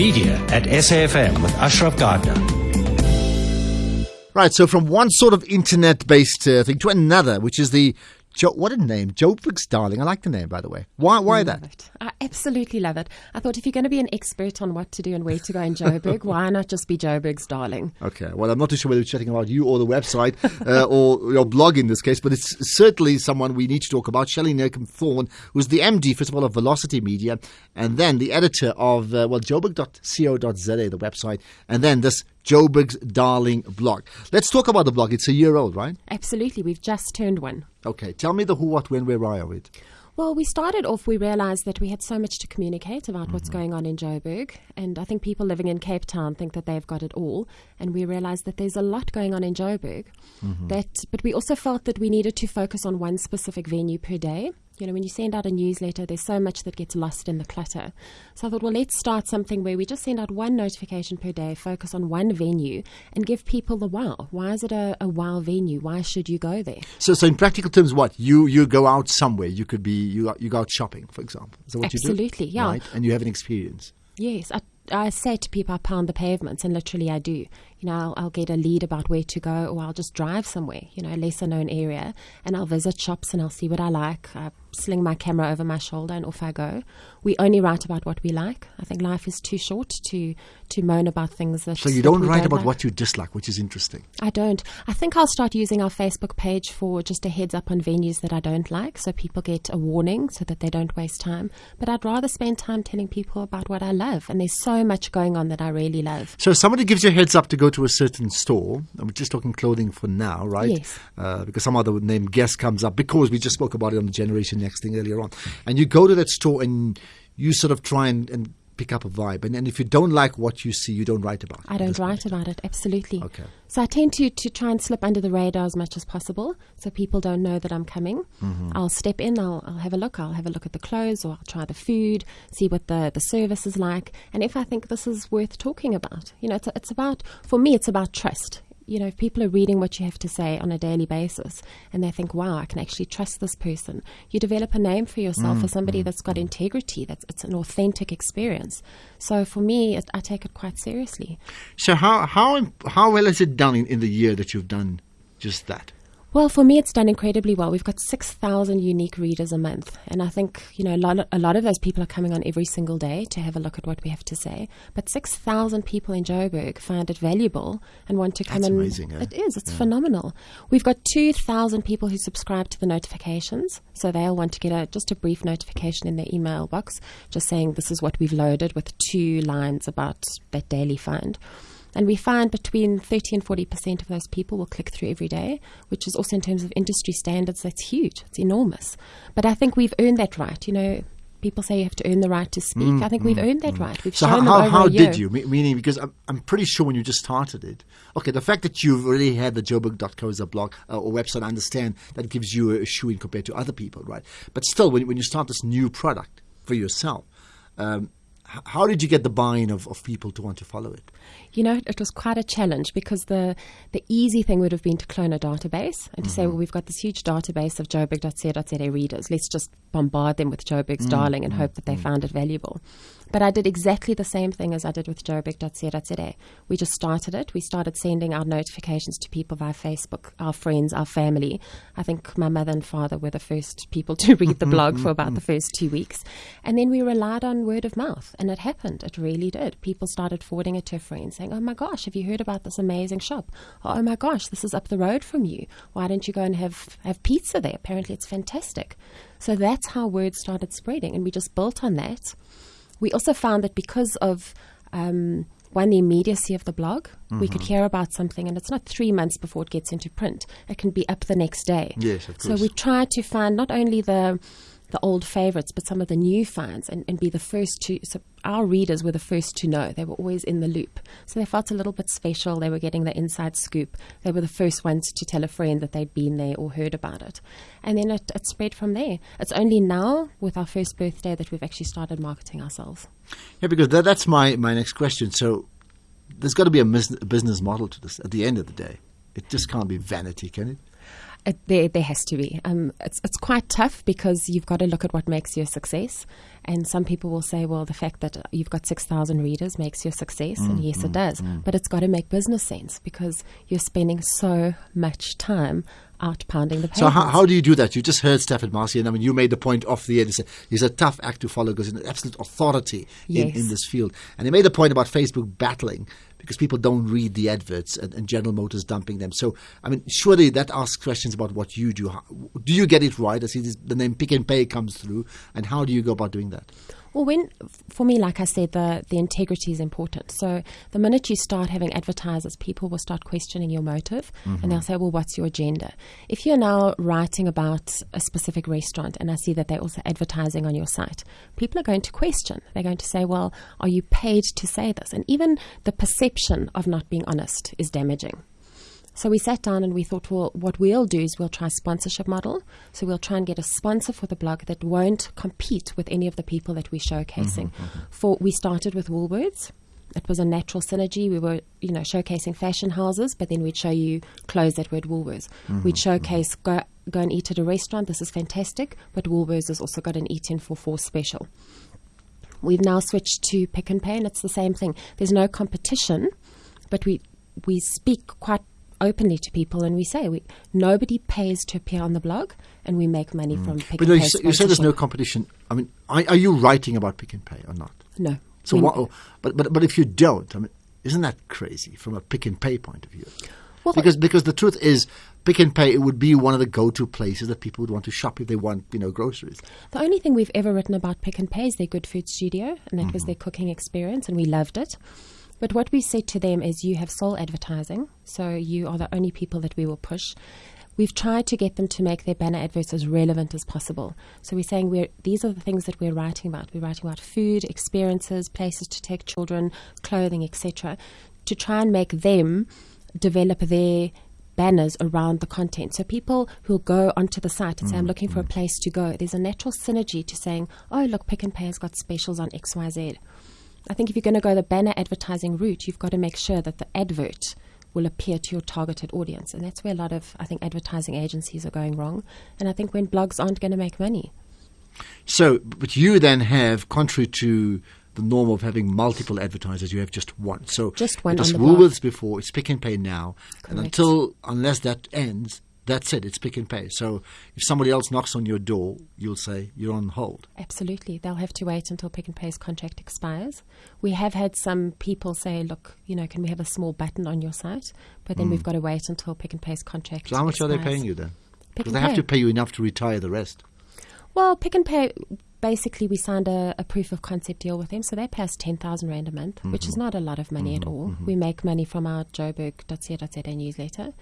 Media at SAFM with Ashraf Gardner. Right, so from one sort of internet-based thing to another, which is the what a name, Joburg's Darling. I like the name, by the way. Why that? It. I absolutely love it. I thought if you're going to be an expert on what to do and where to go in Joburg, why not just be Joburg's Darling? Okay, well, I'm not too sure whether we're chatting about you or the website or your blog in this case, but it's certainly someone we need to talk about. Shelli Nurcombe, who's the MD, first of all, of Velocity Media, and then the editor of, joburg.co.za, the website, and then this Joburg's Darling blog. Let's talk about the blog. It's a year old, right? Absolutely. We've just turned one. Okay. Tell me the who, what, when, where, why of it. Well, we started off, we realised that we had so much to communicate about what's going on in Joburg. And I think people living in Cape Town think that they've got it all. And we realised that there's a lot going on in Joburg. But we also felt that we needed to focus on one specific venue per day. You know, when you send out a newsletter, there's so much that gets lost in the clutter. So I thought, well, let's start something where we just send out one notification per day, focus on one venue, and give people the wow. Why is it a wow venue? Why should you go there? So in practical terms, what? You go out somewhere. You could be, you go out shopping, for example. Is that what Absolutely, you do? Absolutely, yeah. Right? And you have an experience. Yes, I say to people, I pound the pavements, and literally I do. You know, I'll get a lead about where to go, or I'll just drive somewhere, you know, a lesser known area, and I'll visit shops and I'll see what I like. I sling my camera over my shoulder and off I go. We only write about what we like. I think life is too short to moan about things that. So you don't write about like. what you dislike, which is interesting. I don't. I think I'll start using our Facebook page for just a heads up on venues that I don't like, so people get a warning so that they don't waste time. But I'd rather spend time telling people about what I love, and there's so much going on that I really love. So if somebody gives you a heads up to go to a certain store, and we're just talking clothing for now, right? Yes. Because some other name guest comes up, because we just spoke about it on the Generation Next thing earlier on. And you go to that store and you sort of try and pick up a vibe. And if you don't like what you see, you don't write about it. I don't write about it, absolutely. Okay. So I tend to try and slip under the radar as much as possible so people don't know that I'm coming. I'll step in, I'll have a look. I'll have a look at the clothes, or I'll try the food, see what the service is like. And if I think this is worth talking about, you know, it's about, for me, it's about trust. You know, if people are reading what you have to say on a daily basis and they think, wow, I can actually trust this person, you develop a name for yourself as somebody that's got integrity, it's an authentic experience. So for me, I take it quite seriously. So how well is it done in the year that you've done just that? Well, for me, it's done incredibly well. We've got 6,000 unique readers a month. And I think, you know, a lot of those people are coming on every single day to have a look at what we have to say. But 6,000 people in Joburg find it valuable and want to come in. That's amazing, eh? It is. It's phenomenal. We've got 2,000 people who subscribe to the notifications. So they'll want to get just a brief notification in their email box, just saying this is what we've loaded, with 2 lines about that daily find. And we find between 30 and 40% of those people will click through every day, which is also, in terms of industry standards, that's huge. It's enormous. But I think we've earned that right. You know, people say you have to earn the right to speak. I think we've earned that right. We've so shown them over how a year. did you? Meaning, because I'm pretty sure when you just started it, okay, the fact that you've already had the Joburg.co blog or website, I understand that gives you a shoe-in compared to other people, right? But still, when you start this new product for yourself, how did you get the buy-in of people to want to follow it? You know, it was quite a challenge, because the easy thing would have been to clone a database and to say, well, we've got this huge database of Joburg.co.za readers. Let's just bombard them with Joburg's Darling and hope that they found it valuable. But I did exactly the same thing as I did with Joburg.co.za. We just started it. We started sending out notifications to people via Facebook, our friends, our family. I think my mother and father were the first people to read the blog for about the first 2 weeks. And then we relied on word of mouth. And it happened. It really did. People started forwarding it to friends, saying, oh my gosh, have you heard about this amazing shop? Or, oh my gosh, this is up the road from you. Why don't you go and have pizza there? Apparently it's fantastic. So that's how word started spreading. And we just built on that. We also found that because of the immediacy of the blog, we could hear about something, and it's not 3 months before it gets into print. It can be up the next day. Yes, of course. So we tried to find not only the old favorites, but some of the new finds, and be the first to. So our readers were the first to know. They were always in the loop. So they felt a little bit special. They were getting the inside scoop. They were the first ones to tell a friend that they'd been there or heard about it. And then it spread from there. It's only now, with our first birthday, that we've actually started marketing ourselves. Yeah, because that's my next question. So there's got to be a business model to this at the end of the day. It just can't be vanity, can it? There has to be. It's quite tough because you've got to look at what makes you a success. And some people will say, well, the fact that you've got 6,000 readers makes you a success. And yes, it does. But it's got to make business sense because you're spending so much time out pounding the pavement. So how do you do that? You just heard Stafford Marcy, and I mean, you made the point off the air. He's a tough act to follow because he's an absolute authority in this field. And he made the point about Facebook battling because people don't read the adverts and General Motors dumping them. So, I mean, surely that asks questions about what you do. Do you get it right? I see the name Pick and Pay comes through. And how do you go about doing that? Well, for me, like I said, the integrity is important. So the minute you start having advertisers, people will start questioning your motive and they'll say, well, what's your agenda? If you're now writing about a specific restaurant and I see that they're also advertising on your site, people are going to question. They're going to say, well, are you paid to say this? And even the perception of not being honest is damaging. So we sat down and we thought, well, what we'll do is we'll try a sponsorship model. So we'll try and get a sponsor for the blog that won't compete with any of the people that we're showcasing. We started with Woolworths. It was a natural synergy. We were, showcasing fashion houses, but then we'd show you clothes that were at Woolworths. We'd showcase go and eat at a restaurant. This is fantastic, but Woolworths has also got an eat in for 4 special. We've now switched to Pick and Pay, and it's the same thing. There's no competition, but we speak quite openly to people and we say nobody pays to appear on the blog and we make money from Pick and Pay. But you say there's no competition. I mean, are you writing about Pick and Pay or not? No. So what? But if you don't, I mean, isn't that crazy from a Pick and Pay point of view? Well, because the truth is, Pick and Pay, it would be one of the go-to places that people would want to shop if they want, groceries. The only thing we've ever written about Pick and Pay is their Good Food Studio, and that was their cooking experience, and we loved it. But what we said to them is you have sole advertising, so you are the only people that we will push. We've tried to get them to make their banner adverts as relevant as possible. So we're saying these are the things that we're writing about. We're writing about food, experiences, places to take children, clothing, etc., to try and make them develop their banners around the content. So people who'll go onto the site and say, I'm looking for a place to go, there's a natural synergy to saying, oh, look, Pick and Pay has got specials on XYZ. I think if you're going to go the banner advertising route, you've got to make sure that the advert will appear to your targeted audience. And that's where a lot of, I think, advertising agencies are going wrong. And I think when blogs aren't going to make money. So, but you then have, contrary to the norm of having multiple advertisers, you have just one. So just one. It was on the Woolworths blog. Before, it's Pick and Pay now. Correct. And unless that ends, that's it, it's Pick and Pay. So if somebody else knocks on your door, you'll say you're on hold. Absolutely. They'll have to wait until Pick and Pay's contract expires. We have had some people say, look, can we have a small button on your site? But then we've got to wait until Pick and Pay's contract So how much expires. are they paying you then? Pick Because and they have Pay. to pay you enough to retire the rest. Well, Pick and Pay, basically we signed a proof of concept deal with them. So they pay us 10,000 Rand a month, which is not a lot of money at all. We make money from our Joburg.co.za newsletter.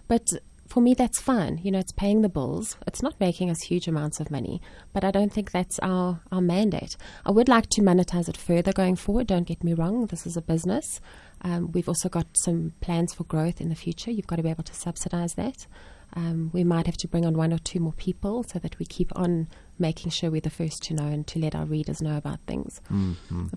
But for me, that's fine. It's paying the bills. It's not making us huge amounts of money, but I don't think that's our mandate. I would like to monetize it further going forward. Don't get me wrong. This is a business. We've also got some plans for growth in the future. You've got to be able to subsidize that. We might have to bring on 1 or 2 more people so that we keep on making sure we're the first to know and to let our readers know about things.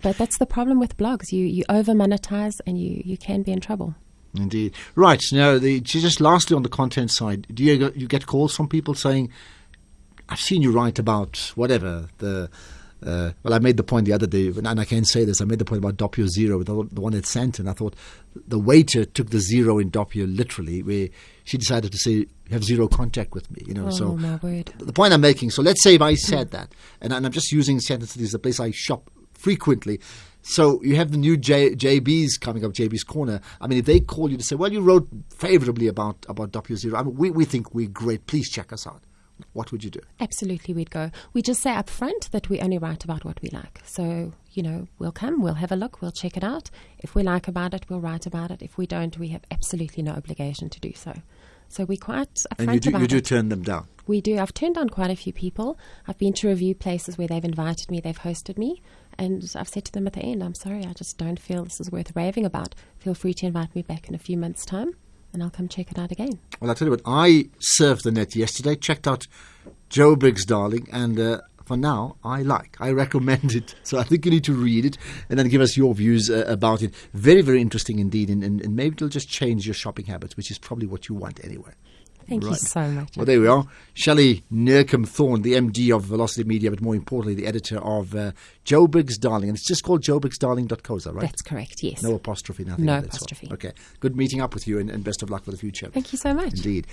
But that's the problem with blogs. You over-monetize and you can be in trouble. Indeed. Right. Now, just lastly on the content side, do you get calls from people saying, I've seen you write about whatever, I made the point the other day, and I can't say this, I made the point about Doppio Zero, the one at Sandton. I thought the waiter took the zero in Doppio literally, where she decided to say, have zero contact with me. Oh, my word. The point I'm making, so let's say if I said that, and I'm just using Sandton City as a place I shop frequently. So you have the new JB's coming up, JB's Corner. I mean, if they call you to say, well, you wrote favorably about Doppio Zero. I mean, we think we're great. Please check us out. What would you do? Absolutely, we'd go. We just say up front that we only write about what we like. So, we'll come, we'll have a look, we'll check it out. If we like about it, we'll write about it. If we don't, we have absolutely no obligation to do so. So we're quite upfront about it. And you do turn them down? We do. I've turned down quite a few people. I've been to review places where they've invited me, they've hosted me, and I've said to them at the end, I'm sorry, I just don't feel this is worth raving about. Feel free to invite me back in a few months' time, and I'll come check it out again. Well, I'll tell you what, I surfed the net yesterday, checked out Joburg's Darling, and for now, I recommend it. So I think you need to read it and then give us your views about it. Very, very interesting indeed, and maybe it'll just change your shopping habits, which is probably what you want anyway. Thank you so much. Well, there we are. Shelli Nurcombe Thorne, the MD of Velocity Media, but more importantly, the editor of Joburg's Darling. And it's just called joburgsdarling.co, is that right? That's correct, yes. No apostrophe, nothing. No of that sort. apostrophe. Okay. Good meeting up with you and best of luck for the future. Thank you so much. Indeed.